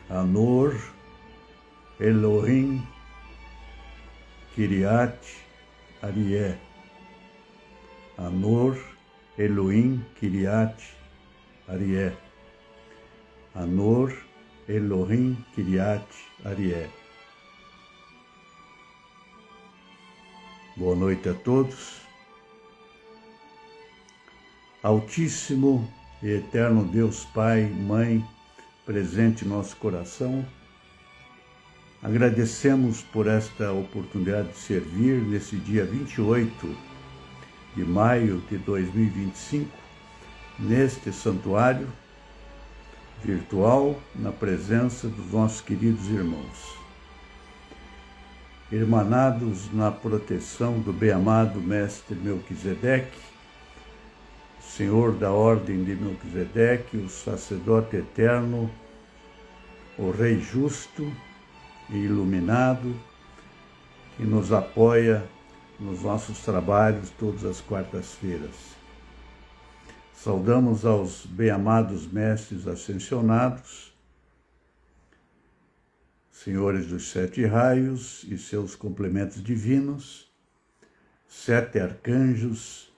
Anor, Elohim, Kiriat, Arié. Anor, Elohim, Kiriat, Arié. Anor, Elohim, Kiriat, Arié. Boa noite a todos. Altíssimo e eterno Deus Pai, Mãe, presente em nosso coração, agradecemos por esta oportunidade de servir nesse dia 28 de maio de 2025, neste santuário virtual, na presença dos nossos queridos irmãos, irmanados na proteção do bem-amado Mestre Melquisedeque, Senhor da Ordem de Melquisedeque, o sacerdote eterno, o Rei justo e iluminado, que nos apoia nos nossos trabalhos todas as quartas-feiras. Saudamos aos bem-amados mestres ascensionados, senhores dos 7 raios e seus complementos divinos, 7 arcanjos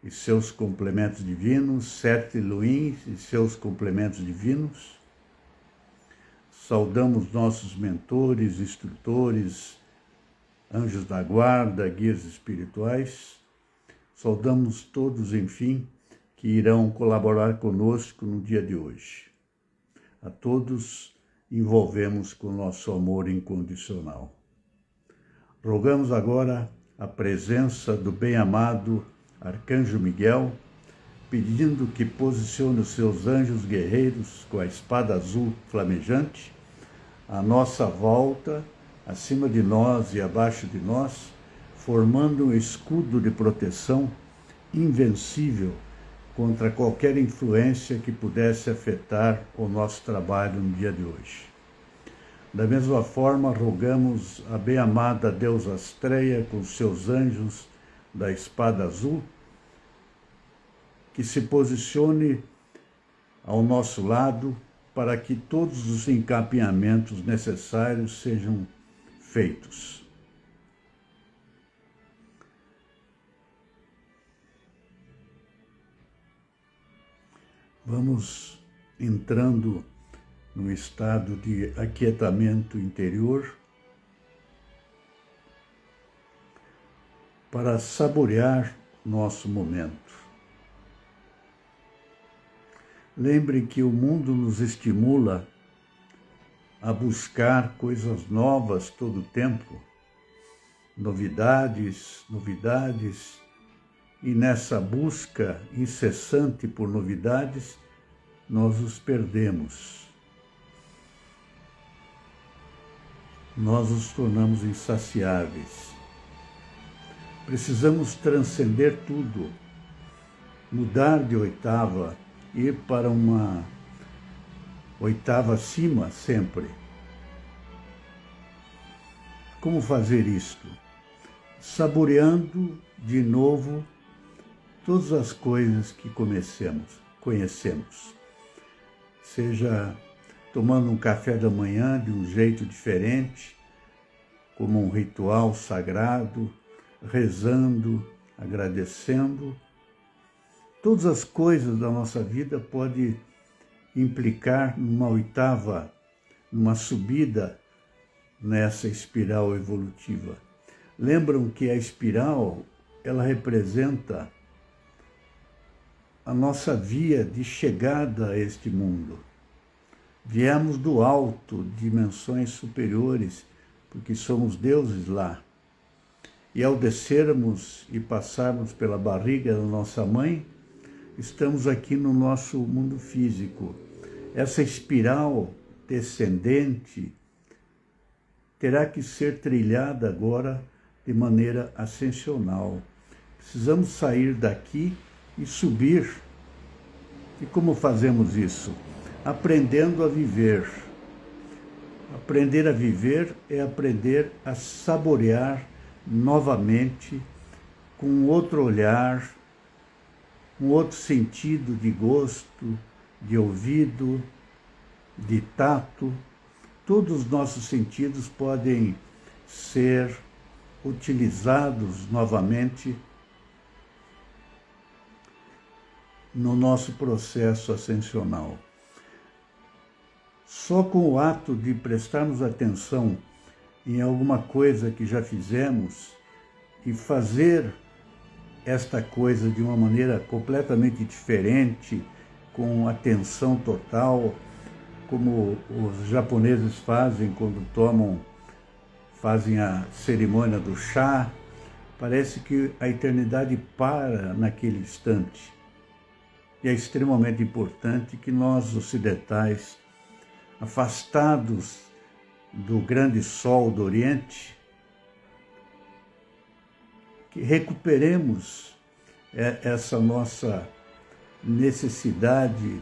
e seus complementos divinos, 7 Elohims e seus complementos divinos. Saudamos nossos mentores, instrutores, anjos da guarda, guias espirituais. Saudamos todos, enfim, que irão colaborar conosco no dia de hoje. A todos envolvemos com nosso amor incondicional. Rogamos agora a presença do bem-amado Arcanjo Miguel, pedindo que posicione os seus anjos guerreiros com a espada azul flamejante à nossa volta, acima de nós e abaixo de nós, formando um escudo de proteção invencível contra qualquer influência que pudesse afetar o nosso trabalho no dia de hoje. Da mesma forma, rogamos a bem-amada deusa Astreia com seus anjos da espada azul, que se posicione ao nosso lado para que todos os encaminhamentos necessários sejam feitos. Vamos entrando no estado de aquietamento interior para saborear nosso momento. Lembrem que o mundo nos estimula a buscar coisas novas todo o tempo, novidades, e nessa busca incessante por novidades, nós os perdemos. Nós os tornamos insaciáveis. Precisamos transcender tudo, mudar de oitava, ir para uma oitava acima sempre. Como fazer isto? Saboreando de novo todas as coisas que conhecemos. Seja tomando um café da manhã de um jeito diferente, como um ritual sagrado, rezando, agradecendo. Todas as coisas da nossa vida podem implicar numa oitava, numa subida nessa espiral evolutiva. Lembram que a espiral, ela representa a nossa via de chegada a este mundo. Viemos do alto, dimensões superiores, porque somos deuses lá. E ao descermos e passarmos pela barriga da nossa mãe, estamos aqui no nosso mundo físico. Essa espiral descendente terá que ser trilhada agora de maneira ascensional. Precisamos sair daqui e subir. E como fazemos isso? Aprendendo a viver. Aprender a viver é aprender a saborear novamente, com outro olhar, um outro sentido de gosto, de ouvido, de tato, todos os nossos sentidos podem ser utilizados novamente no nosso processo ascensional. Só com o ato de prestarmos atenção em alguma coisa que já fizemos e fazer esta coisa de uma maneira completamente diferente, com atenção total, como os japoneses fazem quando fazem a cerimônia do chá, parece que a eternidade para naquele instante. E é extremamente importante que nós, ocidentais, afastados do grande sol do Oriente, que recuperemos essa nossa necessidade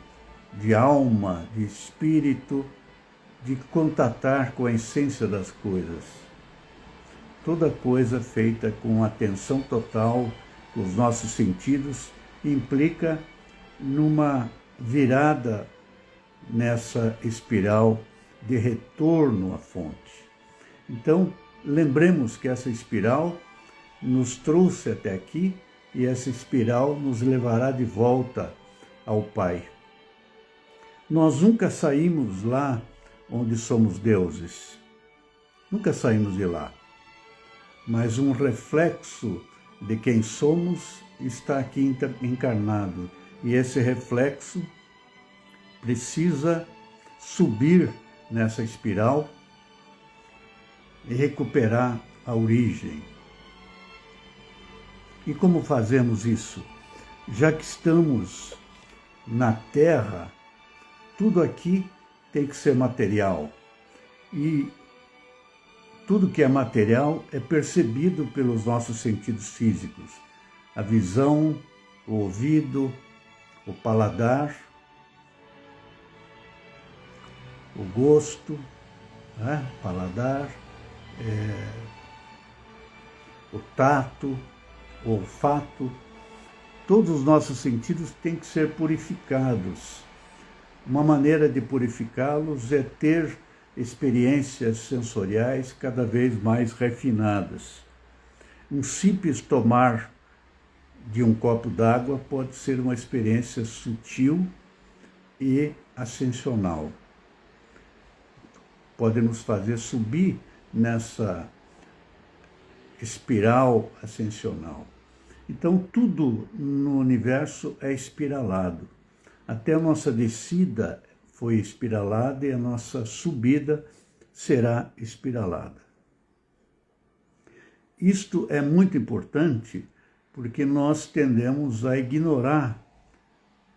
de alma, de espírito, de contatar com a essência das coisas. Toda coisa feita com atenção total, com os nossos sentidos, implica numa virada nessa espiral de retorno à fonte. Então, lembremos que essa espiral nos trouxe até aqui e essa espiral nos levará de volta ao Pai. Nós nunca saímos lá onde somos deuses. Nunca saímos de lá. Mas um reflexo de quem somos está aqui encarnado. E esse reflexo precisa subir nessa espiral e recuperar a origem. E como fazemos isso? Já que estamos na Terra, tudo aqui tem que ser material. E tudo que é material é percebido pelos nossos sentidos físicos. A visão, o ouvido, o paladar, o gosto, paladar, o tato, o olfato. Todos os nossos sentidos têm que ser purificados. Uma maneira de purificá-los é ter experiências sensoriais cada vez mais refinadas. Um simples tomar de um copo d'água pode ser uma experiência sutil e ascensional. Pode nos fazer subir nessa espiral ascensional. Então, tudo no universo é espiralado. Até a nossa descida foi espiralada e a nossa subida será espiralada. Isto é muito importante porque nós tendemos a ignorar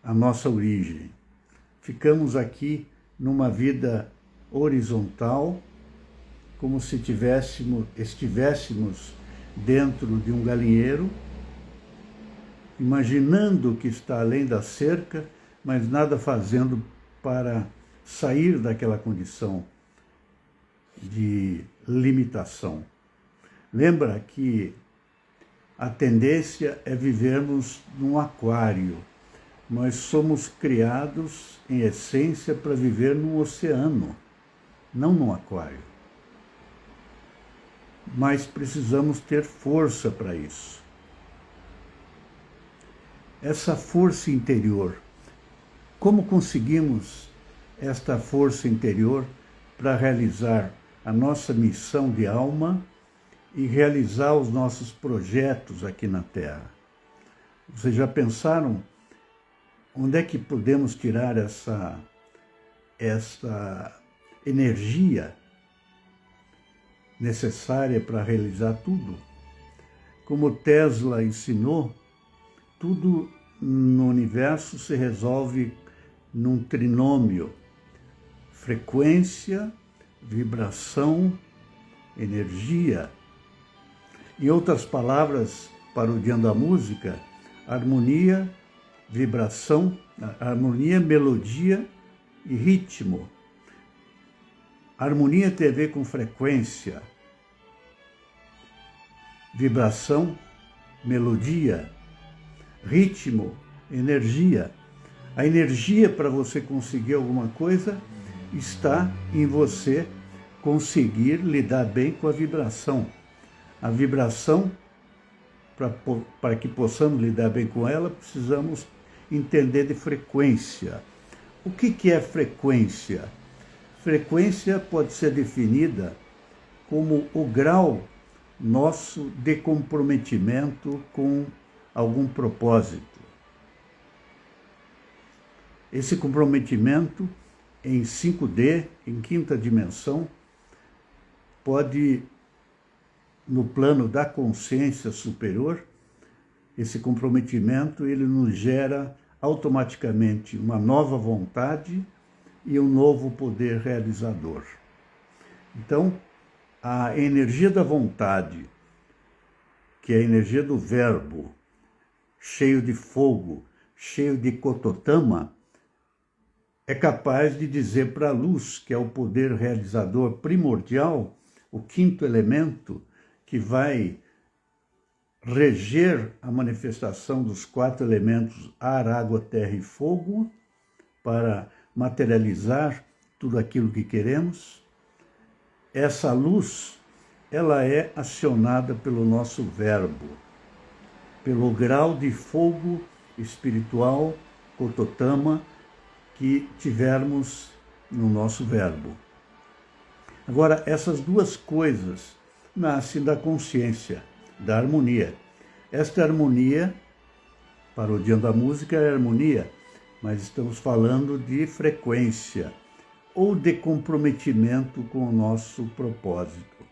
a nossa origem. Ficamos aqui numa vida horizontal, como se estivéssemos dentro de um galinheiro, imaginando que está além da cerca, mas nada fazendo para sair daquela condição de limitação. Lembra que a tendência é vivermos num aquário. Nós somos criados, em essência, para viver num oceano, não num aquário. Mas precisamos ter força para isso. Essa força interior, como conseguimos esta força interior para realizar a nossa missão de alma e realizar os nossos projetos aqui na Terra? Vocês já pensaram onde é que podemos tirar essa energia necessária para realizar tudo? Como Tesla ensinou, tudo no universo se resolve num trinômio: frequência, vibração, energia. Em outras palavras, parodiando a música, harmonia, vibração, harmonia, melodia e ritmo. Harmonia tem a ver com frequência, vibração, melodia, ritmo, energia. A energia para você conseguir alguma coisa está em você conseguir lidar bem com a vibração. A vibração, para que possamos lidar bem com ela, precisamos entender de frequência. O que é frequência? Frequência pode ser definida como o grau nosso de comprometimento com algum propósito. Esse comprometimento em 5D, em quinta dimensão, pode, no plano da consciência superior, esse comprometimento ele nos gera automaticamente uma nova vontade e um novo poder realizador. Então, a energia da vontade, que é a energia do verbo, cheio de fogo, cheio de kototama, é capaz de dizer para a luz, que é o poder realizador primordial, o quinto elemento, que vai reger a manifestação dos 4 elementos ar, água, terra e fogo, para materializar tudo aquilo que queremos. Essa luz, ela é acionada pelo nosso verbo, pelo grau de fogo espiritual, kototama, que tivermos no nosso verbo. Agora, essas duas coisas nascem da consciência, da harmonia. Esta harmonia, parodiando a música, é harmonia, mas estamos falando de frequência ou de comprometimento com o nosso propósito.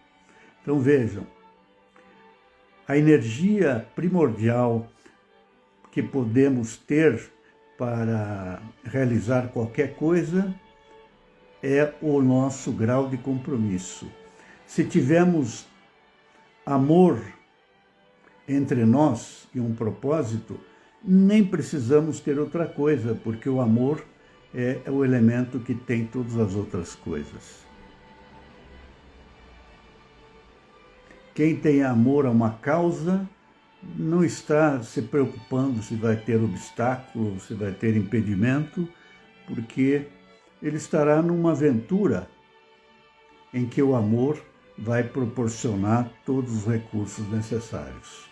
Então vejam, a energia primordial que podemos ter para realizar qualquer coisa é o nosso grau de compromisso. Se tivermos amor entre nós e um propósito, nem precisamos ter outra coisa, porque o amor é o elemento que tem todas as outras coisas. Quem tem amor a uma causa não está se preocupando se vai ter obstáculo, se vai ter impedimento, porque ele estará numa aventura em que o amor vai proporcionar todos os recursos necessários.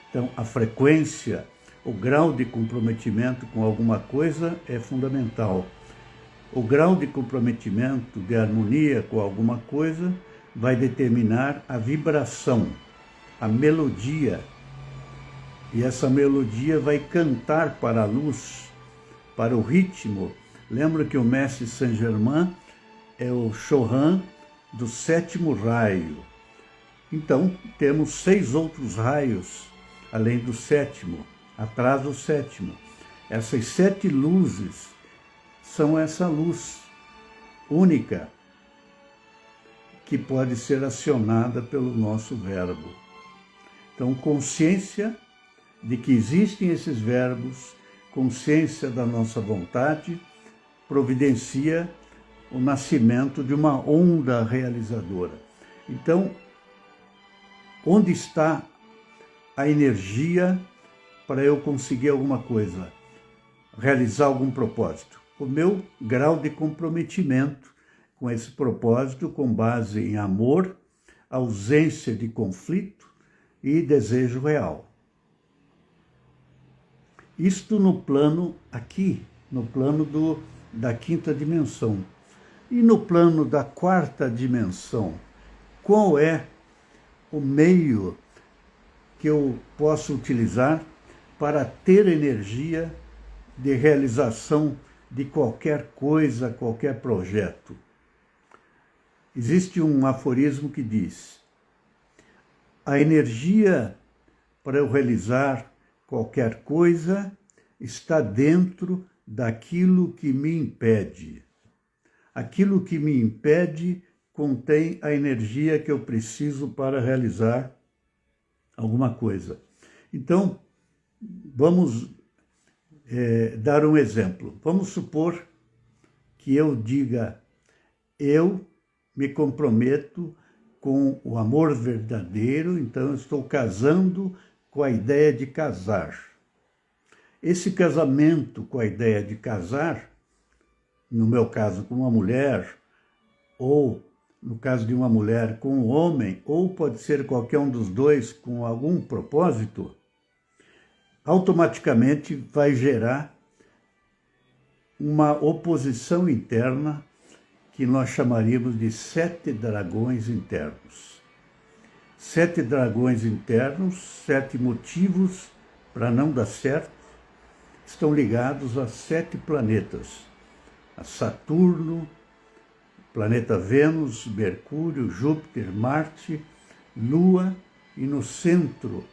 Então, a frequência, o grau de comprometimento com alguma coisa é fundamental. O grau de comprometimento, de harmonia com alguma coisa, vai determinar a vibração, a melodia. E essa melodia vai cantar para a luz, para o ritmo. Lembra que o mestre Saint-Germain é o Chohan do 7º raio. Então, temos 6 outros raios, além do 7º, atrás do 7º. Essas 7 luzes são essa luz única que pode ser acionada pelo nosso verbo. Então, consciência de que existem esses verbos, consciência da nossa vontade, providencia o nascimento de uma onda realizadora. Então, onde está a energia para eu conseguir alguma coisa, realizar algum propósito? O meu grau de comprometimento com esse propósito, com base em amor, ausência de conflito e desejo real. Isto no plano aqui, no plano da 5ª dimensão. E no plano da 4ª dimensão, qual é o meio que eu posso utilizar para ter energia de realização de qualquer coisa, qualquer projeto? Existe um aforismo que diz: a energia para eu realizar qualquer coisa está dentro daquilo que me impede. Aquilo que me impede contém a energia que eu preciso para realizar alguma coisa. Então, vamos dar um exemplo. Vamos supor que eu diga: eu me comprometo com o amor verdadeiro, então eu estou casando com a ideia de casar. Esse casamento com a ideia de casar, no meu caso com uma mulher ou, no caso de uma mulher, com um homem, ou pode ser qualquer um dos dois com algum propósito, automaticamente vai gerar uma oposição interna que nós chamaríamos de 7 dragões internos. 7 dragões internos, 7 motivos para não dar certo, estão ligados a 7 planetas. A Saturno, planeta Vênus, Mercúrio, Júpiter, Marte, Lua e no centro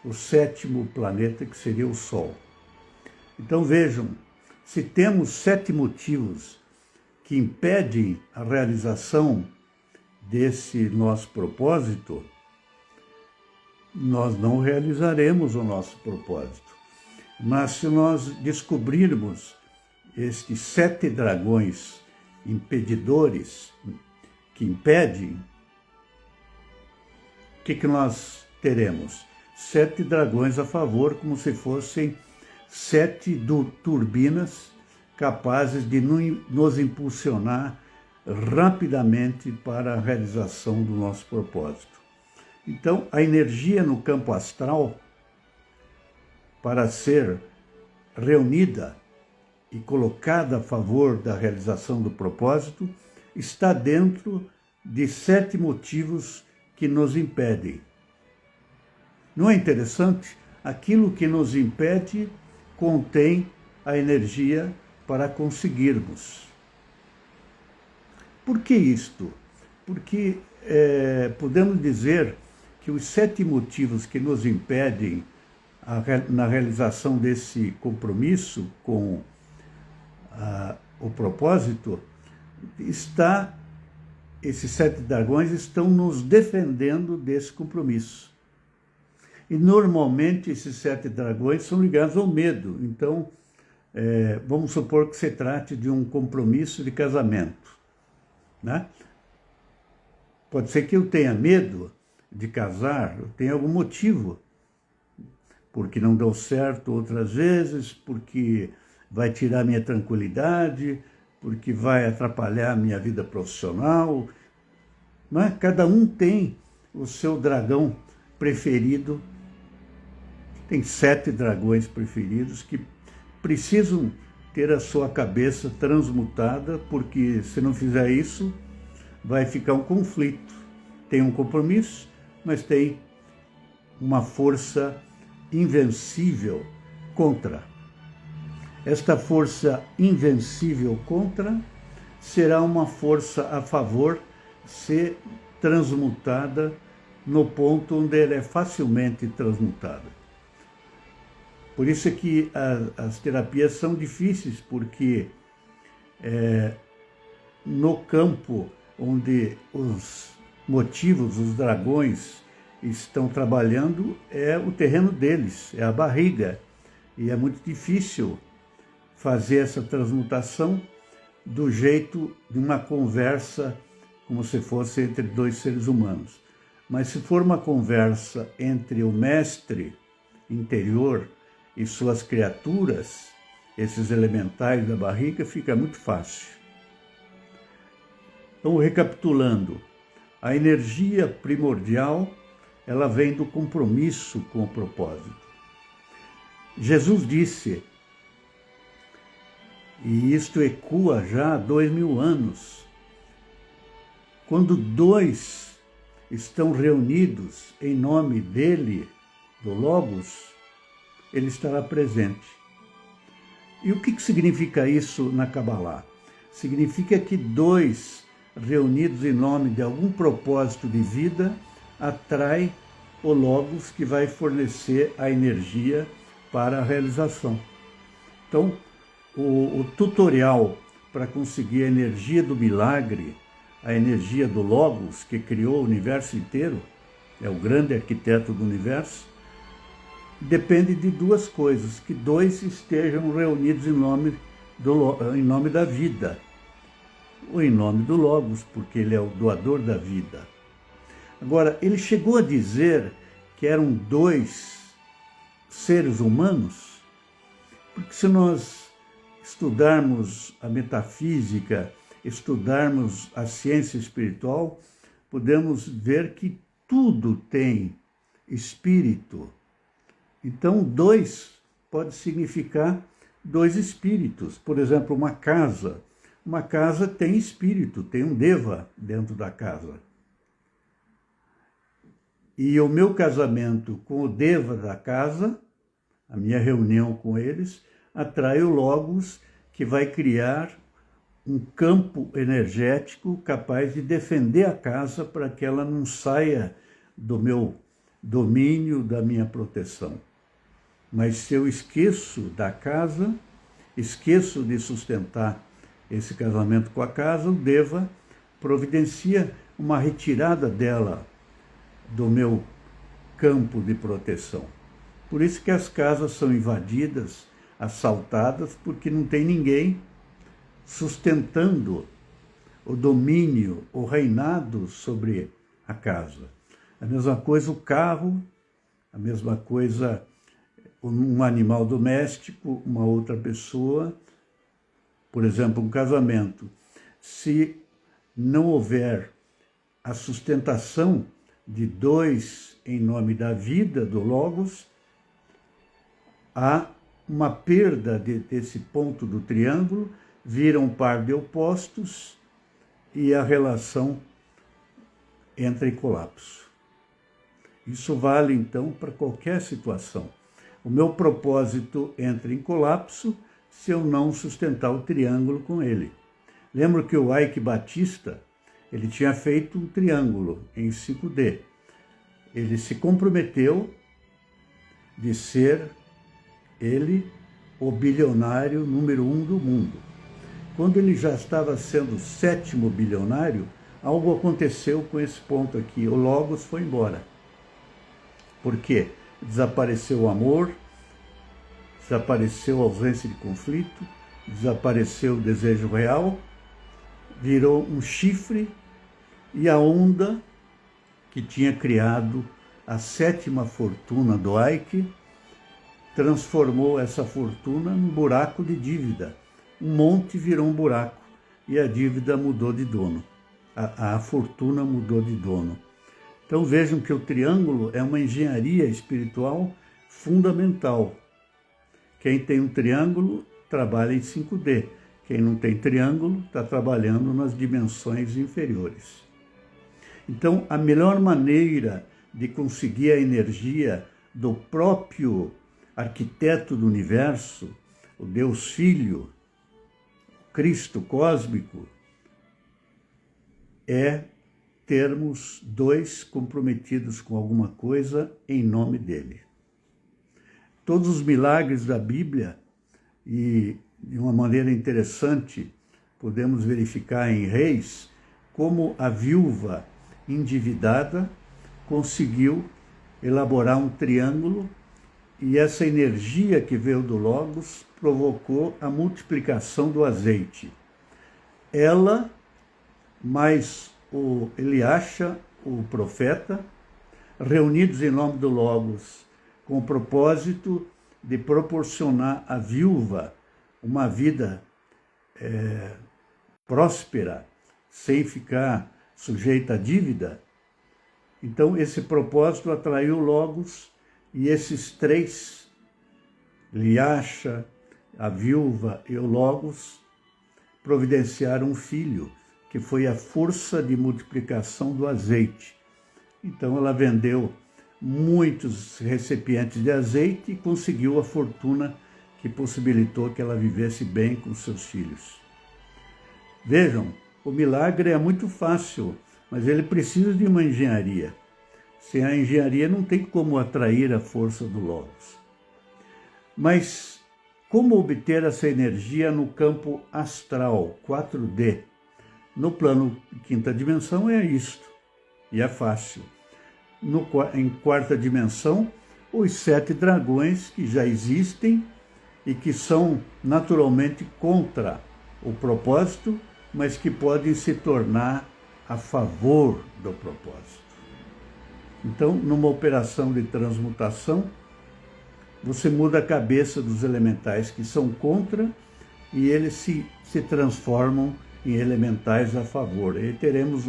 o 7º planeta, que seria o Sol. Então vejam, se temos 7 motivos que impedem a realização desse nosso propósito, nós não realizaremos o nosso propósito. Mas se nós descobrirmos estes 7 dragões impedidores que impedem, o que nós teremos? 7 dragões a favor, como se fossem 7 turbinas capazes de nos impulsionar rapidamente para a realização do nosso propósito. Então, a energia no campo astral, para ser reunida e colocada a favor da realização do propósito, está dentro de 7 motivos que nos impedem. Não é interessante? Aquilo que nos impede contém a energia para conseguirmos. Por que isto? Porque podemos dizer que os 7 motivos que nos impedem na realização desse compromisso com o propósito, esses 7 dragões estão nos defendendo desse compromisso. E normalmente esses 7 dragões são ligados ao medo. Então, vamos supor que se trate de um compromisso de casamento, né? Pode ser que eu tenha medo de casar, eu tenha algum motivo, porque não deu certo outras vezes, porque vai tirar minha tranquilidade, porque vai atrapalhar a minha vida profissional. Né? Cada um tem o seu dragão preferido. Tem 7 dragões preferidos que precisam ter a sua cabeça transmutada, porque se não fizer isso, vai ficar um conflito. Tem um compromisso, mas tem uma força invencível contra. Esta força invencível contra será uma força a favor, se transmutada no ponto onde ela é facilmente transmutada. Por isso é que as terapias são difíceis, porque no campo onde os motivos, os dragões estão trabalhando, é o terreno deles, é a barriga. E é muito difícil fazer essa transmutação do jeito de uma conversa, como se fosse entre 2 seres humanos. Mas se for uma conversa entre o mestre interior e suas criaturas, esses elementais da barriga, fica muito fácil. Então, recapitulando, a energia primordial, ela vem do compromisso com o propósito. Jesus disse, e isto ecoa já há 2000 anos, quando 2 estão reunidos em nome dele, do Logos, ele estará presente. E o que significa isso na Kabbalah? Significa que 2 reunidos em nome de algum propósito de vida atrai o Logos, que vai fornecer a energia para a realização. Então, o tutorial para conseguir a energia do milagre, a energia do Logos, que criou o universo inteiro, é o grande arquiteto do universo, depende de 2 coisas: que 2 estejam reunidos em nome da vida, ou em nome do Logos, porque ele é o doador da vida. Agora, ele chegou a dizer que eram 2 seres humanos, porque se nós estudarmos a metafísica estudarmos a ciência espiritual, podemos ver que tudo tem espírito. Então, dois pode significar dois espíritos. Por exemplo, uma casa. Uma casa tem espírito, tem um deva dentro da casa. E o meu casamento com o deva da casa, a minha reunião com eles, atrai o Logos, que vai criar um campo energético capaz de defender a casa para que ela não saia do meu domínio, da minha proteção. Mas se eu esqueço da casa, esqueço de sustentar esse casamento com a casa, o Deva providencia uma retirada dela do meu campo de proteção. Por isso que as casas são invadidas, assaltadas, porque não tem ninguém sustentando o domínio, o reinado sobre a casa. A mesma coisa o carro, a mesma coisa um animal doméstico, uma outra pessoa. Por exemplo, um casamento. Se não houver a sustentação de dois em nome da vida, do Logos, há uma perda desse ponto do triângulo, vira um par de opostos e a relação entra em colapso. Isso vale, então, para qualquer situação. O meu propósito entra em colapso se eu não sustentar o triângulo com ele. Lembro que o Ike Batista, ele tinha feito um triângulo em 5D. Ele se comprometeu de ser ele o bilionário número 1 do mundo. Quando ele já estava sendo o 7º bilionário, algo aconteceu com esse ponto aqui. O Logos foi embora. Por quê? Desapareceu o amor, desapareceu a ausência de conflito, desapareceu o desejo real, virou um chifre e a onda que tinha criado a 7ª fortuna do Ike transformou essa fortuna num buraco de dívida. Um monte virou um buraco e a dívida mudou de dono. A fortuna mudou de dono. Então vejam que o triângulo é uma engenharia espiritual fundamental. Quem tem um triângulo trabalha em 5D. Quem não tem triângulo está trabalhando nas dimensões inferiores. Então, a melhor maneira de conseguir a energia do próprio arquiteto do universo, o Deus Filho, Cristo cósmico, é termos dois comprometidos com alguma coisa em nome dele. Todos os milagres da Bíblia, e de uma maneira interessante, podemos verificar em Reis, como a viúva endividada conseguiu elaborar um triângulo e essa energia que veio do Logos provocou a multiplicação do azeite. Ela, mais o Eliacha, o profeta, reunidos em nome do Logos, com o propósito de proporcionar à viúva uma vida próspera, sem ficar sujeita à dívida. Então, esse propósito atraiu Logos e esses três, Eliacha, a viúva e o Logos, providenciaram um filho, que foi a força de multiplicação do azeite. Então, ela vendeu muitos recipientes de azeite e conseguiu a fortuna que possibilitou que ela vivesse bem com seus filhos. Vejam, o milagre é muito fácil, mas ele precisa de uma engenharia. Sem a engenharia não tem como atrair a força do Logos. Mas como obter essa energia no campo astral, 4D? No plano quinta dimensão é isto, e é fácil. Em quarta dimensão, os 7 dragões que já existem e que são naturalmente contra o propósito, mas que podem se tornar a favor do propósito. Então, numa operação de transmutação, você muda a cabeça dos elementais que são contra e eles se transformam em elementais a favor. E teremos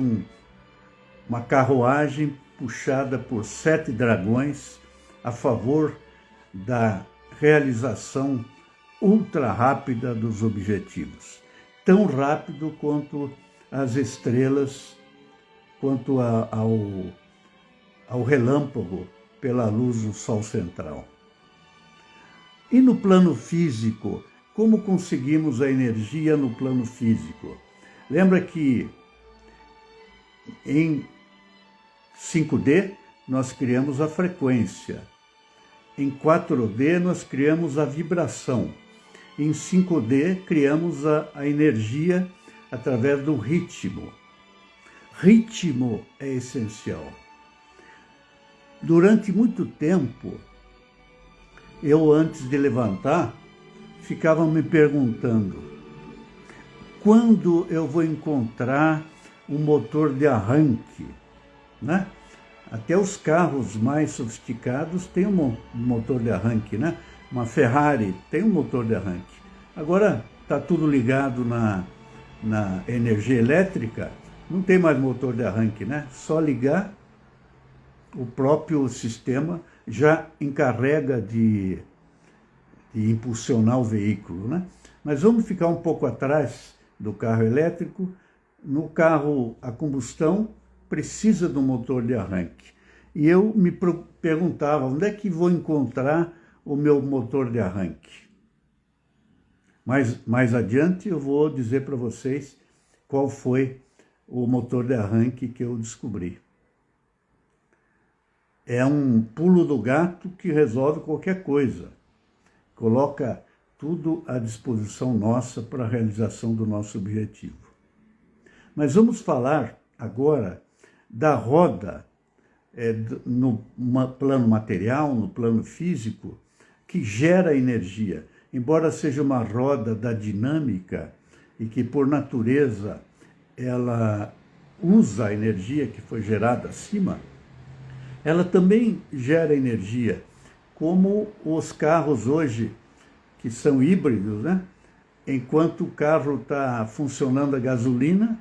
uma carruagem puxada por 7 dragões a favor da realização ultra rápida dos objetivos. Tão rápido quanto as estrelas, quanto ao relâmpago pela luz do Sol central. E no plano físico, como conseguimos a energia no plano físico? Lembra que em 5D nós criamos a frequência, em 4D nós criamos a vibração, em 5D criamos a energia através do ritmo. Ritmo é essencial. Durante muito tempo, eu antes de levantar, ficava me perguntando, quando eu vou encontrar um motor de arranque, né? Até os carros mais sofisticados têm um motor de arranque, né? Uma Ferrari tem um motor de arranque. Agora está tudo ligado na energia elétrica, não tem mais motor de arranque, né? Só ligar, o próprio sistema já encarrega de impulsionar o veículo, né? Mas vamos ficar um pouco atrás do carro elétrico. No carro a combustão precisa do motor de arranque. E eu me perguntava, onde é que vou encontrar o meu motor de arranque? Mais adiante eu vou dizer para vocês qual foi o motor de arranque que eu descobri. É um pulo do gato que resolve qualquer coisa. Coloca tudo à disposição nossa para a realização do nosso objetivo. Mas vamos falar agora da roda no plano material, no plano físico, que gera energia. Embora seja uma roda da dinâmica e que, por natureza, ela usa a energia que foi gerada acima, ela também gera energia, como os carros hoje, que são híbridos, né? Enquanto o carro está funcionando a gasolina,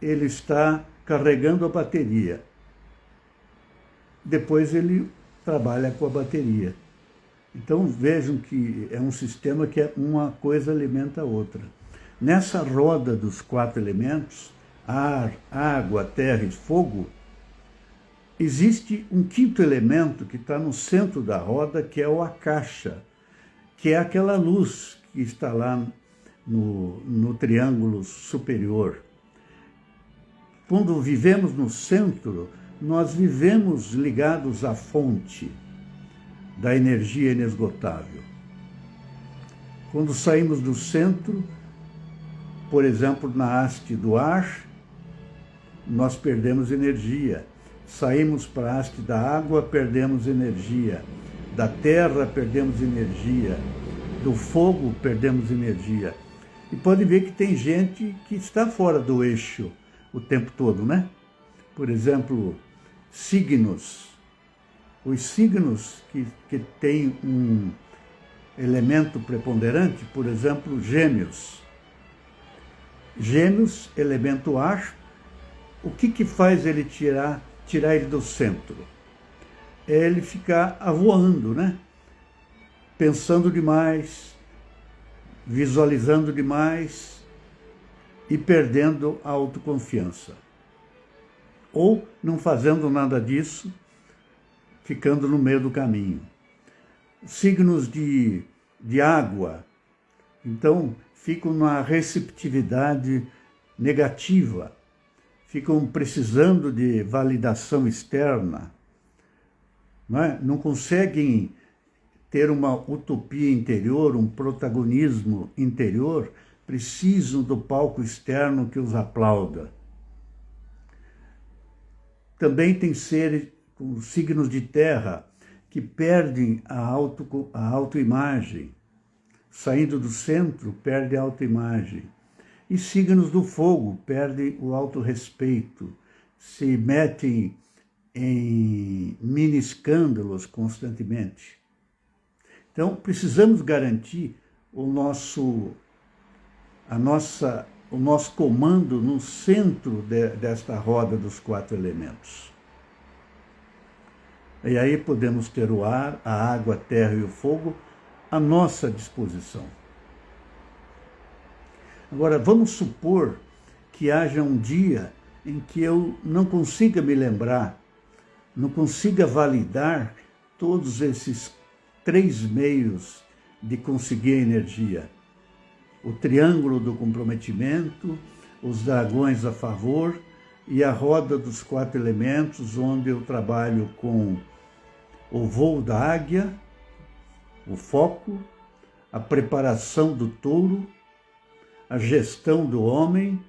ele está carregando a bateria. Depois ele trabalha com a bateria. Então vejam que é um sistema que uma coisa alimenta a outra. Nessa roda dos 4 elementos, ar, água, terra e fogo, existe um 5º elemento que está no centro da roda, que é o Akasha, que é aquela luz que está lá no triângulo superior. Quando vivemos no centro, nós vivemos ligados à fonte da energia inesgotável. Quando saímos do centro, por exemplo, na haste do ar, nós perdemos energia. Saímos para a haste da água, perdemos energia. Da terra, perdemos energia. Do fogo, perdemos energia. E pode ver que tem gente que está fora do eixo o tempo todo, né? Por exemplo, signos. Os signos que têm um elemento preponderante, por exemplo, Gêmeos. Gêmeos, elemento ar, o que faz ele tirar ele do centro? É ele ficar avoando, né? Pensando demais, visualizando demais e perdendo a autoconfiança. Ou não fazendo nada disso, ficando no meio do caminho. Signos de água, então, ficam na receptividade negativa, ficam precisando de validação externa, não conseguem ter uma utopia interior, um protagonismo interior, precisam do palco externo que os aplauda. Também tem seres com signos de terra que perdem a autoimagem. Saindo do centro, perdem a autoimagem. E signos do fogo perdem o autorrespeito, se metem em mini escândalos constantemente. Então, precisamos garantir o o nosso comando no centro desta roda dos 4 elementos. E aí podemos ter o ar, a água, a terra e o fogo à nossa disposição. Agora, vamos supor que haja um dia em que eu não consiga me lembrar, não consiga validar todos esses 3 meios de conseguir energia. O triângulo do comprometimento, os dragões a favor e a roda dos 4 elementos, onde eu trabalho com o voo da águia, o foco, a preparação do touro, a gestão do homem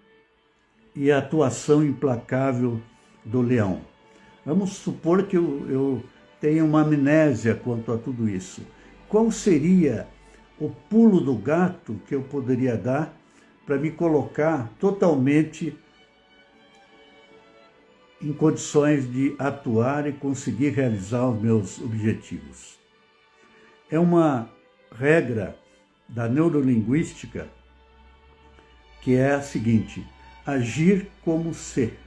e a atuação implacável do leão. Vamos supor que eu tenha uma amnésia quanto a tudo isso. Qual seria o pulo do gato que eu poderia dar para me colocar totalmente em condições de atuar e conseguir realizar os meus objetivos? É uma regra da neurolinguística que é a seguinte: agir como ser.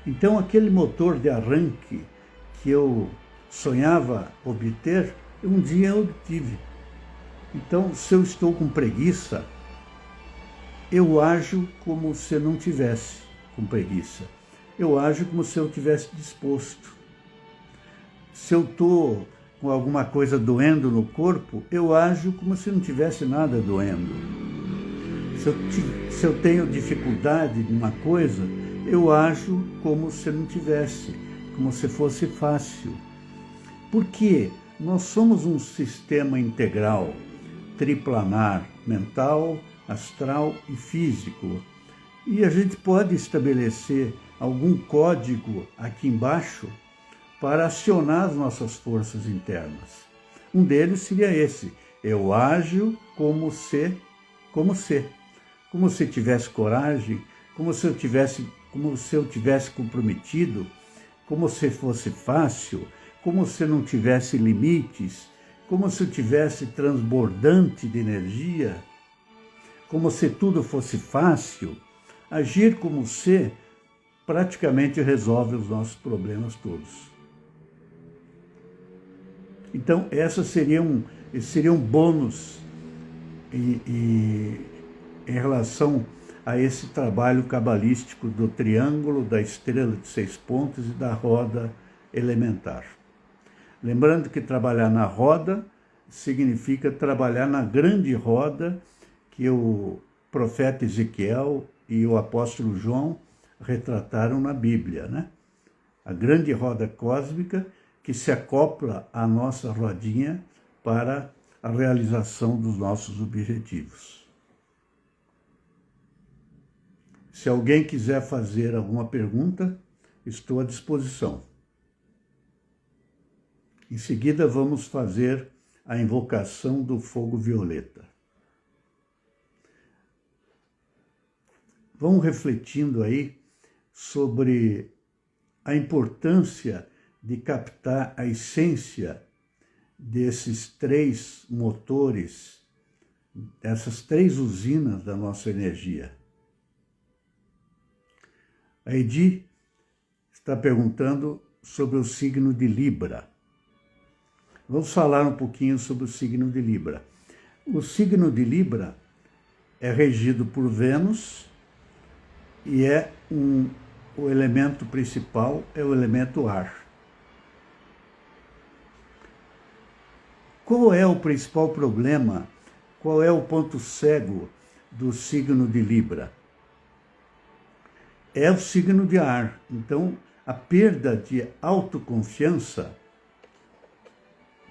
Então, aquele motor de arranque que eu sonhava obter, um dia eu obtive. Então, se eu estou com preguiça, eu ajo como se não tivesse com preguiça. Eu ajo como se eu tivesse disposto. Se eu estou com alguma coisa doendo no corpo, eu ajo como se não tivesse nada doendo. Se eu tenho dificuldade em uma coisa, eu ajo como se não tivesse, como se fosse fácil. Porque nós somos um sistema integral, triplanar, mental, astral e físico. E a gente pode estabelecer algum código aqui embaixo para acionar as nossas forças internas. Um deles seria esse: eu ajo como se tivesse coragem, como se eu tivesse comprometido, como se fosse fácil, como se não tivesse limites, como se eu tivesse transbordante de energia, como se tudo fosse fácil. Agir como se praticamente resolve os nossos problemas todos. Então, esse seria um bônus em relação a esse trabalho cabalístico do triângulo, da estrela de 6 pontos e da roda elementar. Lembrando que trabalhar na roda significa trabalhar na grande roda que o profeta Ezequiel e o apóstolo João retrataram na Bíblia, né? A grande roda cósmica que se acopla à nossa rodinha para a realização dos nossos objetivos. Se alguém quiser fazer alguma pergunta, estou à disposição. Em seguida, vamos fazer a invocação do fogo violeta. Vão refletindo aí sobre a importância de captar a essência desses 3 motores, dessas 3 usinas da nossa energia. A Edi está perguntando sobre o signo de Libra. Vamos falar um pouquinho sobre o signo de Libra. O signo de Libra é regido por Vênus e o elemento principal é o elemento ar. Qual é o principal problema? Qual é o ponto cego do signo de Libra? É o signo de ar. Então, a perda de autoconfiança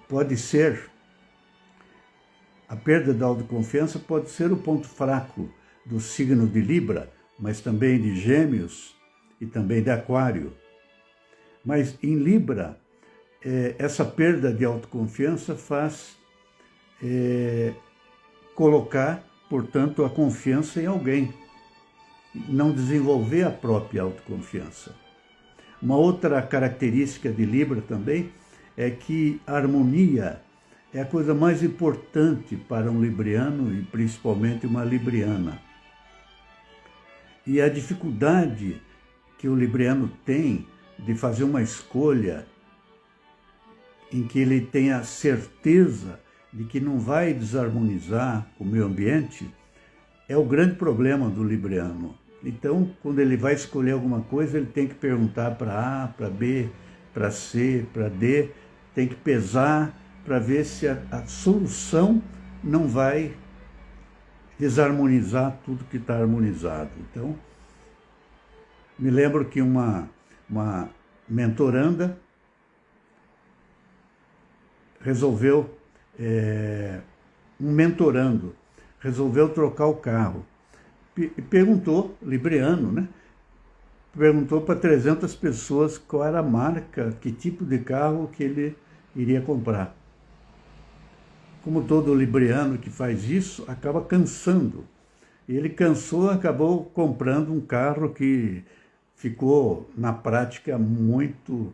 pode ser o ponto fraco do signo de Libra, mas também de Gêmeos e também de Aquário. Mas em Libra, essa perda de autoconfiança faz colocar, portanto, a confiança em alguém, não desenvolver a própria autoconfiança. Uma outra característica de Libra também é que a harmonia é a coisa mais importante para um libriano e principalmente uma libriana. E a dificuldade que o libriano tem de fazer uma escolha em que ele tenha certeza de que não vai desarmonizar o meio ambiente, é o grande problema do libriano. Então, quando ele vai escolher alguma coisa, ele tem que perguntar para A, para B, para C, para D, tem que pesar para ver se a solução não vai desarmonizar tudo que está harmonizado. Então, me lembro que uma mentoranda resolveu, um mentorando, resolveu trocar o carro. E perguntou, libriano, né? Perguntou para 300 pessoas qual era a marca, que tipo de carro que ele iria comprar. Como todo libriano que faz isso, acaba cansando. E ele cansou, acabou comprando um carro que ficou, na prática, muito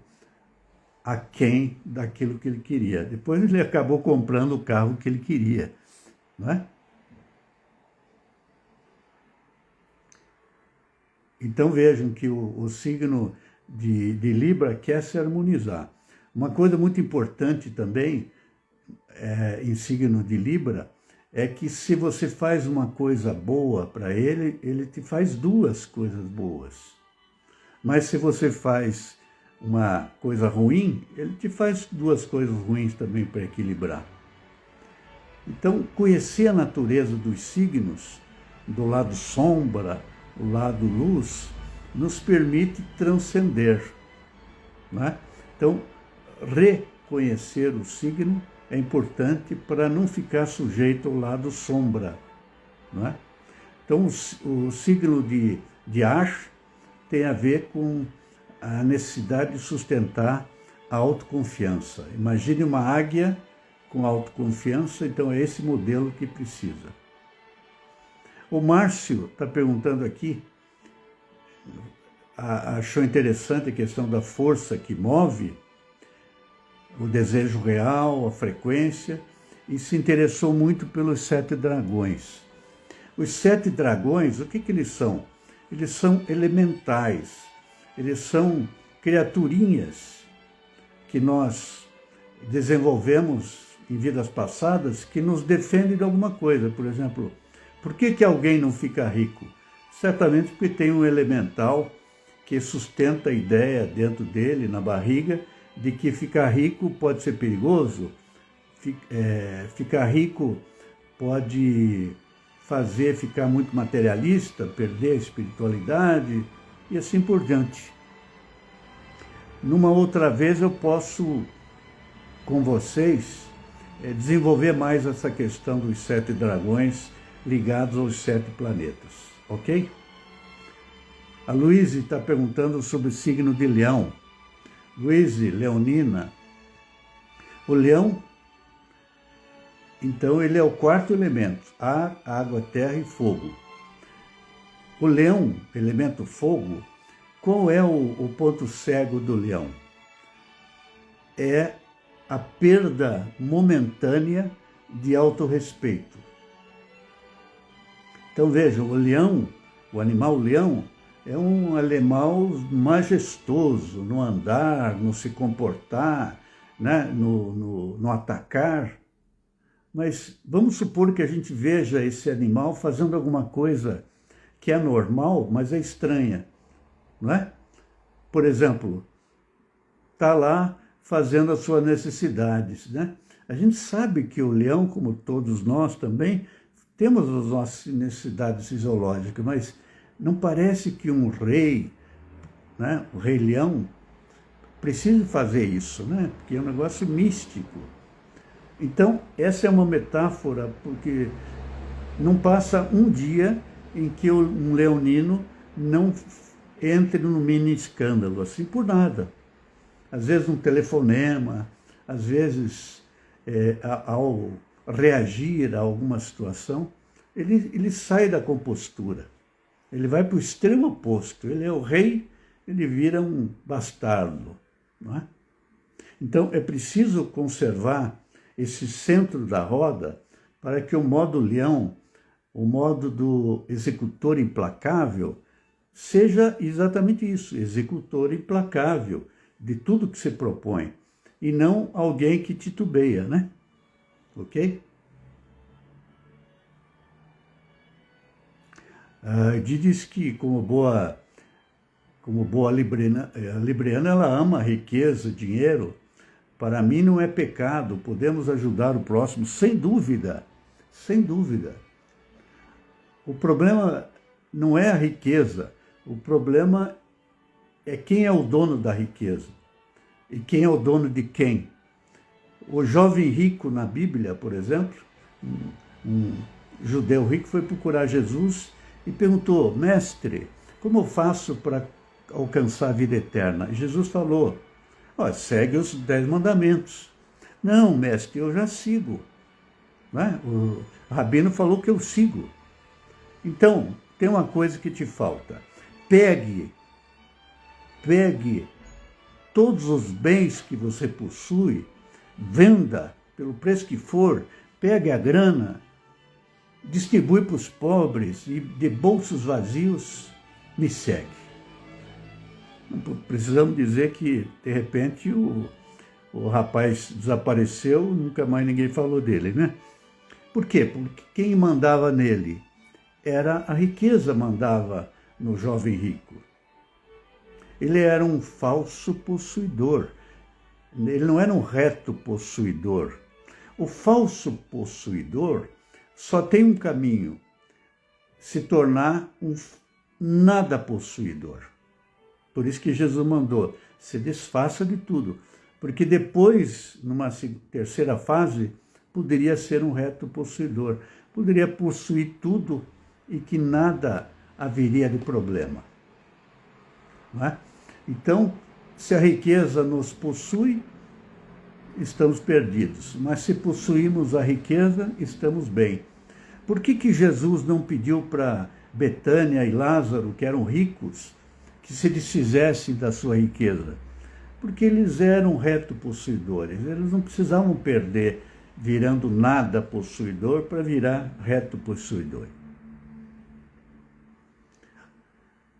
aquém daquilo que ele queria. Depois ele acabou comprando o carro que ele queria, não é? Então vejam que o signo de Libra quer se harmonizar. Uma coisa muito importante também em signo de Libra é que se você faz uma coisa boa para ele, ele te faz duas coisas boas. Mas se você faz uma coisa ruim, ele te faz duas coisas ruins também para equilibrar. Então, conhecer a natureza dos signos, do lado sombra, o lado luz, nos permite transcender, né? Então, reconhecer o signo é importante para não ficar sujeito ao lado sombra, né? Então, o signo de Ash tem a ver com a necessidade de sustentar a autoconfiança. Imagine uma águia com autoconfiança, então é esse modelo que precisa. O Márcio está perguntando aqui, achou interessante a questão da força que move, o desejo real, a frequência, e se interessou muito pelos 7 dragões. Os 7 dragões, o que eles são? Eles são elementais, eles são criaturinhas que nós desenvolvemos em vidas passadas que nos defendem de alguma coisa. Por exemplo, por que alguém não fica rico? Certamente porque tem um elemental que sustenta a ideia dentro dele, na barriga, de que ficar rico pode ser perigoso, ficar rico pode fazer ficar muito materialista, perder a espiritualidade e assim por diante. Numa outra vez eu posso, com vocês, desenvolver mais essa questão dos 7 dragões ligados aos 7 planetas, ok? A Luíse está perguntando sobre o signo de Leão. Luíse, leonina. O leão, então, ele é o 4º elemento: ar, água, terra e fogo. O leão, elemento fogo, qual é o ponto cego do leão? É a perda momentânea de autorrespeito. Então vejam, o leão, o animal leão, é um animal majestoso no andar, no se comportar, né? no atacar. Mas vamos supor que a gente veja esse animal fazendo alguma coisa que é normal, mas é estranha, não é? Por exemplo, está lá fazendo as suas necessidades, né? A gente sabe que o leão, como todos nós também, temos as nossas necessidades fisiológicas, mas não parece que um rei, né, o rei leão, precisa fazer isso, né? Porque é um negócio místico. Então, essa é uma metáfora, porque não passa um dia em que um leonino não entre no mini escândalo, assim por nada. Às vezes um telefonema, às vezes ao reagir a alguma situação, ele sai da compostura. Ele vai para o extremo oposto. Ele é o rei, ele vira um bastardo, não é? Então, é preciso conservar esse centro da roda para que o modo leão, o modo do executor implacável, seja exatamente isso, executor implacável de tudo que se propõe, e não alguém que titubeia, né? Ok? Diz que, como boa libriana, ela ama a riqueza, dinheiro. Para mim não é pecado, podemos ajudar o próximo, sem dúvida, sem dúvida. O problema não é a riqueza, o problema é quem é o dono da riqueza e quem é o dono de quem. O jovem rico na Bíblia, por exemplo, um judeu rico foi procurar Jesus e perguntou: mestre, como eu faço para alcançar a vida eterna? E Jesus falou: segue os 10 mandamentos. Não, mestre, eu já sigo. Né? O rabino falou que eu sigo. Então, tem uma coisa que te falta. Pegue todos os bens que você possui, venda pelo preço que for, pegue a grana, distribui para os pobres e de bolsos vazios, me segue. Não precisamos dizer que, de repente, o rapaz desapareceu, nunca mais ninguém falou dele, né? Por quê? Porque quem mandava nele era a riqueza, mandava no jovem rico. Ele era um falso possuidor. Ele não era um reto possuidor. O falso possuidor só tem um caminho: se tornar um nada possuidor. Por isso que Jesus mandou: se desfaça de tudo. Porque depois, numa terceira fase, poderia ser um reto possuidor. Poderia possuir tudo e que nada haveria de problema. Não é? Então, se a riqueza nos possui, estamos perdidos. Mas se possuímos a riqueza, estamos bem. Por que Jesus não pediu para Betânia e Lázaro, que eram ricos, que se desfizessem da sua riqueza? Porque eles eram reto possuidores. Eles não precisavam perder virando nada possuidor para virar reto possuidor.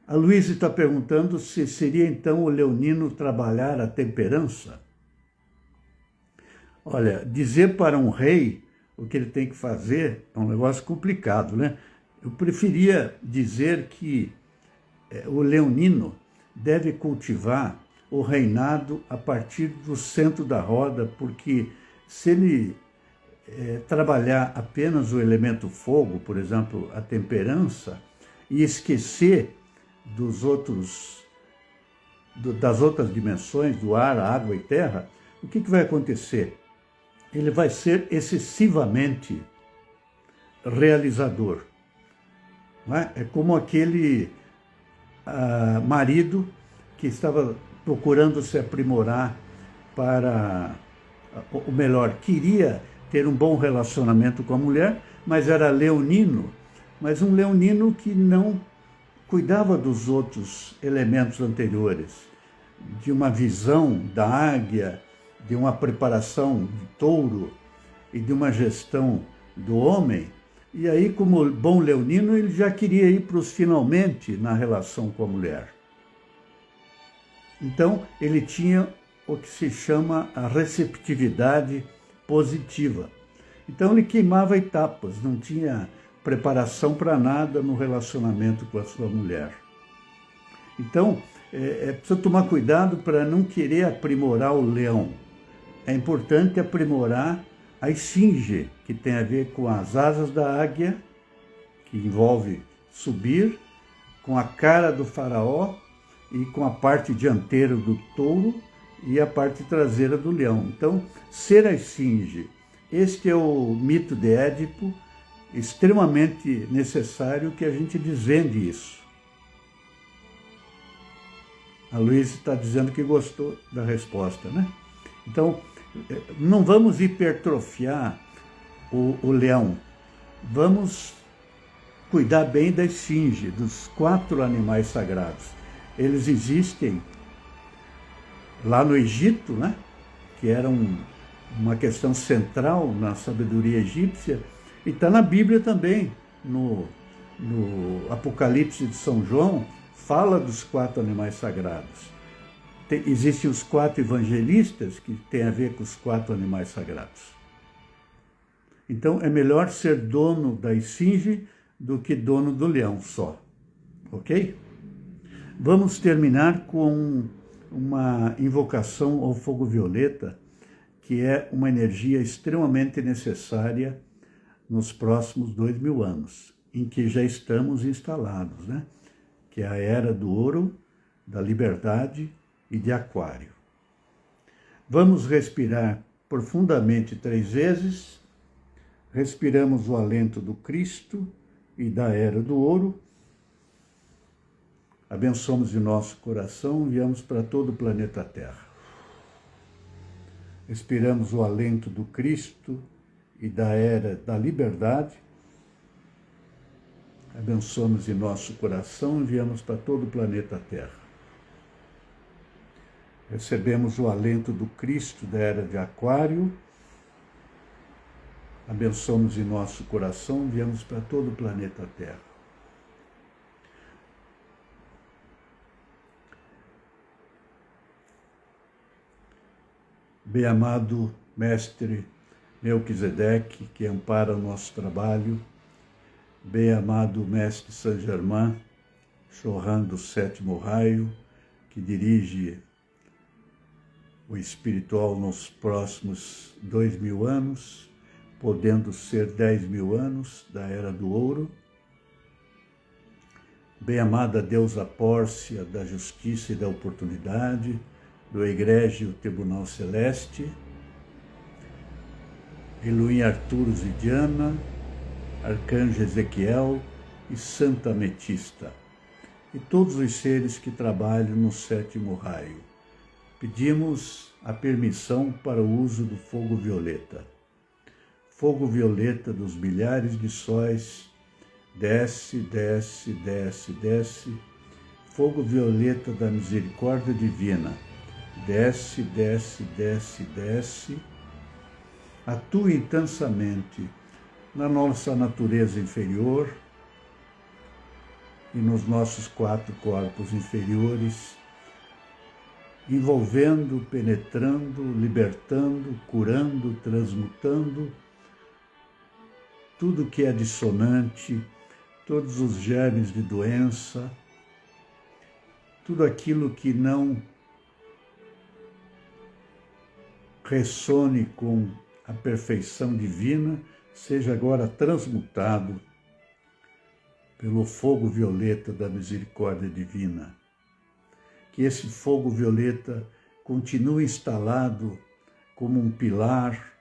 A Luísa está perguntando se seria então o leonino trabalhar a temperança. Olha, dizer para um rei o que ele tem que fazer é um negócio complicado, né? Eu preferia dizer que o leonino deve cultivar o reinado a partir do centro da roda, porque se ele trabalhar apenas o elemento fogo, por exemplo, a temperança, e esquecer das outras dimensões, do ar, água e terra, o que vai acontecer? Ele vai ser excessivamente realizador. Não é? É como aquele marido que estava procurando se aprimorar para, ou melhor, queria ter um bom relacionamento com a mulher, mas era leonino, mas um leonino que não cuidava dos outros elementos anteriores, de uma visão da águia, de uma preparação de touro e de uma gestão do homem. E aí, como bom leonino, ele já queria ir para os finalmente na relação com a mulher. Então, ele tinha o que se chama a receptividade positiva. Então, ele queimava etapas, não tinha preparação para nada no relacionamento com a sua mulher. Então, precisa tomar cuidado para não querer aprimorar o leão. É importante aprimorar a esfinge, que tem a ver com as asas da águia, que envolve subir, com a cara do faraó e com a parte dianteira do touro e a parte traseira do leão. Então, ser a esfinge. Este é o mito de Édipo, extremamente necessário que a gente desvende isso. A Luísa está dizendo que gostou da resposta, né? Então, não vamos hipertrofiar o leão. Vamos cuidar bem da esfinge, dos 4 animais sagrados. Eles existem lá no Egito, né? Que era uma questão central na sabedoria egípcia, e está na Bíblia também, no Apocalipse de São João, fala dos 4 animais sagrados. Existem os 4 evangelistas que têm a ver com os 4 animais sagrados. Então é melhor ser dono da esfinge do que dono do leão só, ok? Vamos terminar com uma invocação ao fogo violeta, que é uma energia extremamente necessária nos próximos 2000 anos, em que já estamos instalados, né? Que é a era do ouro, da liberdade e de aquário. Vamos respirar profundamente 3 vezes. Respiramos o alento do Cristo e da era do ouro. Abençoamos de nosso coração, enviamos para todo o planeta Terra. Respiramos o alento do Cristo e da era da liberdade. Abençoamos de nosso coração, enviamos para todo o planeta Terra. Recebemos o alento do Cristo da era de Aquário. Abençoamos em nosso coração, enviamos para todo o planeta Terra. Bem-amado Mestre Melquisedeque, que ampara o nosso trabalho, bem-amado Mestre Saint-Germain, Chorran do 7º raio, que dirige o espiritual nos próximos 2000 anos, podendo ser 10.000 anos da Era do Ouro. Bem-amada deusa Pórcia da Justiça e da Oportunidade, do Egrégio Tribunal Celeste, Elohim Arturus e Diana, Arcanjo Ezequiel e Santa Ametista, e todos os seres que trabalham no 7º raio. Pedimos a permissão para o uso do fogo violeta. Fogo violeta dos milhares de sóis, desce, desce, desce, desce. Fogo violeta da misericórdia divina, desce, desce, desce, desce. Atua intensamente na nossa natureza inferior e nos nossos 4 corpos inferiores, envolvendo, penetrando, libertando, curando, transmutando tudo que é dissonante, todos os germes de doença, tudo aquilo que não ressone com a perfeição divina, seja agora transmutado pelo fogo violeta da misericórdia divina. Que esse fogo violeta continue instalado como um pilar,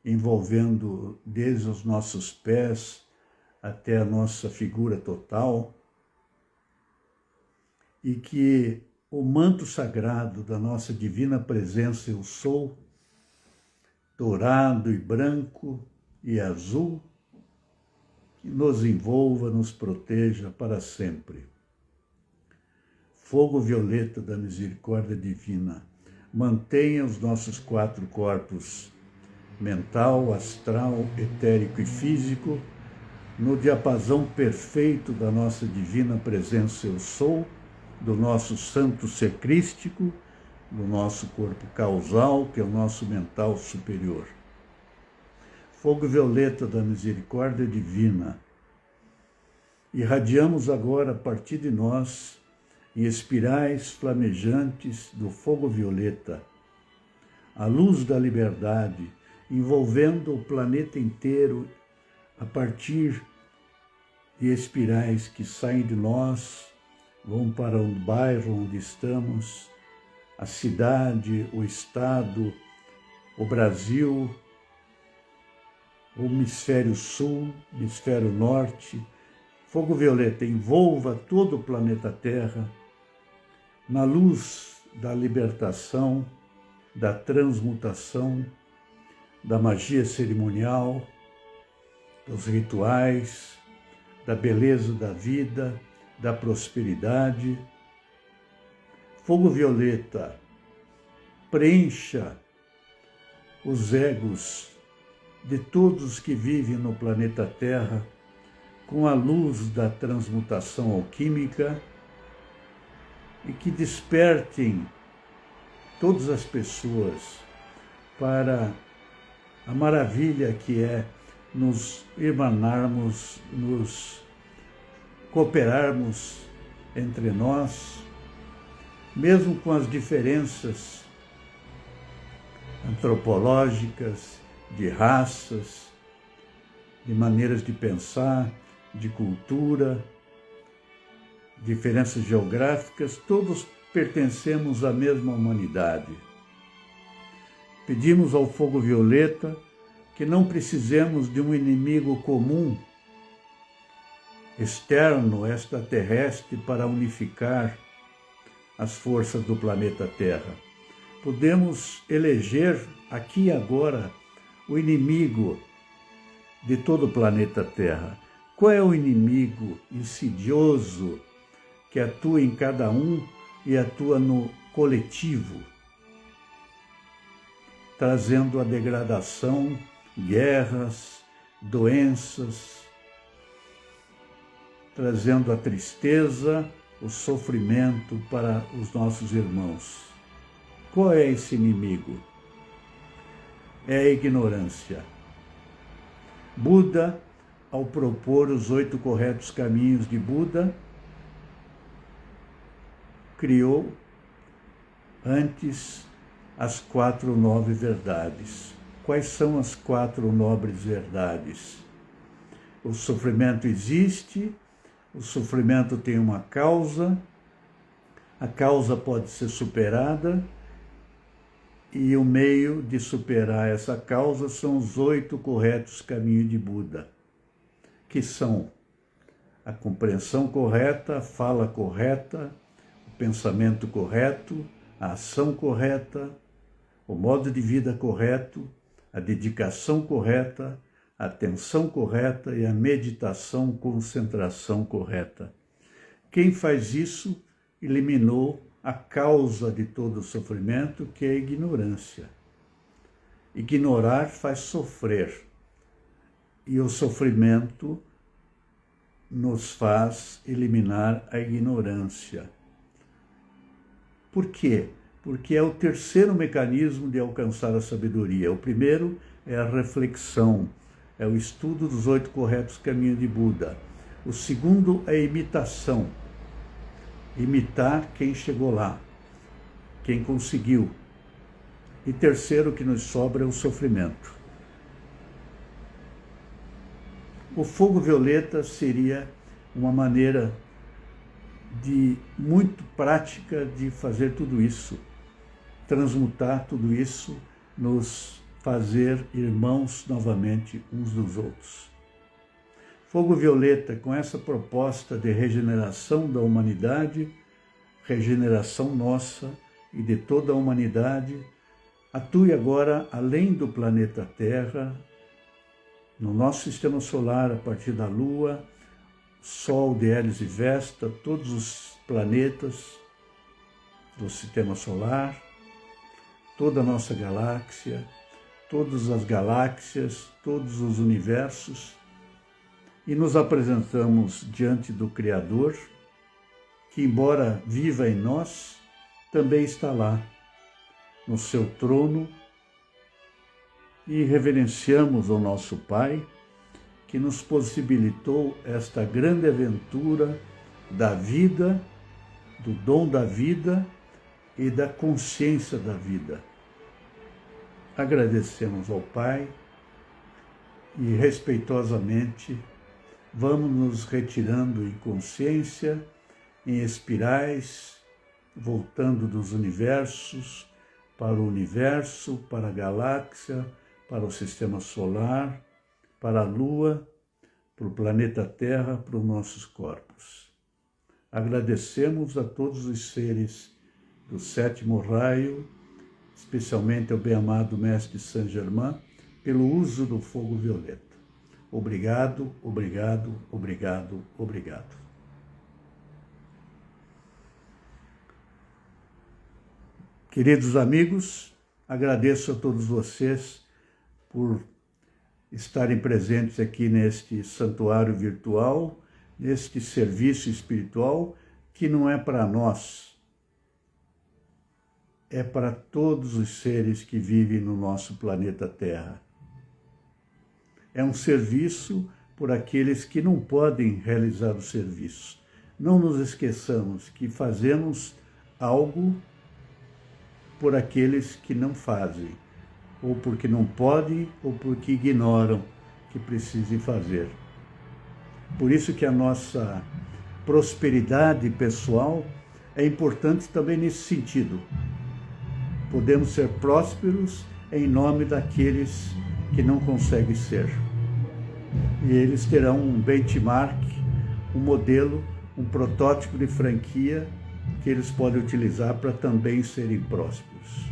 envolvendo desde os nossos pés até a nossa figura total, e que o manto sagrado da nossa divina presença eu sou, dourado e branco e azul, que nos envolva, nos proteja para sempre. Fogo violeta da misericórdia divina, mantenha os nossos 4 corpos, mental, astral, etérico e físico, no diapasão perfeito da nossa divina presença eu sou, do nosso santo ser crístico, do nosso corpo causal, que é o nosso mental superior. Fogo violeta da misericórdia divina, irradiamos agora a partir de nós, em espirais flamejantes do fogo violeta, a luz da liberdade, envolvendo o planeta inteiro a partir de espirais que saem de nós, vão para o bairro onde estamos, a cidade, o estado, o Brasil, o hemisfério sul, hemisfério norte. Fogo violeta envolva todo o planeta Terra na luz da libertação, da transmutação, da magia cerimonial, dos rituais, da beleza da vida, da prosperidade. Fogo violeta, preencha os egos de todos que vivem no planeta Terra com a luz da transmutação alquímica, e que despertem todas as pessoas para a maravilha que é nos irmanarmos, nos cooperarmos entre nós, mesmo com as diferenças antropológicas, de raças, de maneiras de pensar, de cultura, diferenças geográficas, todos pertencemos à mesma humanidade. Pedimos ao fogo violeta que não precisemos de um inimigo comum, externo, extraterrestre, para unificar as forças do planeta Terra. Podemos eleger aqui e agora o inimigo de todo o planeta Terra. Qual é o inimigo insidioso que atua em cada um e atua no coletivo, trazendo a degradação, guerras, doenças, trazendo a tristeza, o sofrimento para os nossos irmãos? Qual é esse inimigo? É a ignorância. Buda, ao propor os 8 corretos caminhos de Buda, criou antes as 4 nobres verdades. Quais são as 4 nobres verdades? O sofrimento existe, o sofrimento tem uma causa, a causa pode ser superada, e o meio de superar essa causa são os 8 corretos caminhos de Buda, que são a compreensão correta, a fala correta, o pensamento correto, a ação correta, o modo de vida correto, a dedicação correta, a atenção correta e a meditação, concentração correta. Quem faz isso eliminou a causa de todo o sofrimento, que é a ignorância. Ignorar faz sofrer, e o sofrimento nos faz eliminar a ignorância. Por quê? Porque é o terceiro mecanismo de alcançar a sabedoria. O primeiro é a reflexão, é o estudo dos 8 corretos caminhos de Buda. O segundo é a imitação. Imitar quem chegou lá, quem conseguiu. E terceiro que nos sobra é o sofrimento. O fogo violeta seria uma maneira muito prática de fazer tudo isso, transmutar tudo isso, nos fazer irmãos novamente uns dos outros. Fogo violeta, com essa proposta de regeneração da humanidade, regeneração nossa e de toda a humanidade, atue agora além do planeta Terra, no nosso sistema solar, a partir da Lua, Sol de Hélice e Vesta, todos os planetas do sistema solar, toda a nossa galáxia, todas as galáxias, todos os universos, e nos apresentamos diante do Criador, que, embora viva em nós, também está lá, no seu trono, e reverenciamos o nosso Pai, que nos possibilitou esta grande aventura da vida, do dom da vida e da consciência da vida. Agradecemos ao Pai e, respeitosamente, vamos nos retirando em consciência, em espirais, voltando dos universos para o universo, para a galáxia, para o sistema solar, para a Lua, para o planeta Terra, para os nossos corpos. Agradecemos a todos os seres do 7º raio, especialmente ao bem-amado Mestre Saint Germain, pelo uso do fogo violeta. Obrigado, obrigado, obrigado, obrigado. Queridos amigos, agradeço a todos vocês por estarem presentes aqui neste santuário virtual, neste serviço espiritual, que não é para nós, é para todos os seres que vivem no nosso planeta Terra. É um serviço por aqueles que não podem realizar o serviço. Não nos esqueçamos que fazemos algo por aqueles que não fazem, ou porque não podem, ou porque ignoram que precisem fazer. Por isso que a nossa prosperidade pessoal é importante também nesse sentido. Podemos ser prósperos em nome daqueles que não conseguem ser. E eles terão um benchmark, um modelo, um protótipo de franquia que eles podem utilizar para também serem prósperos.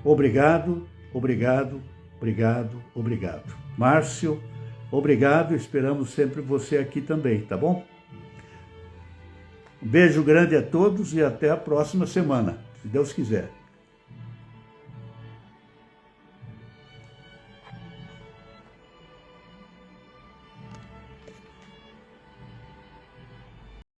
Obrigado, obrigado, obrigado, obrigado. Márcio, obrigado, esperamos sempre você aqui também, tá bom? Um beijo grande a todos e até a próxima semana, se Deus quiser.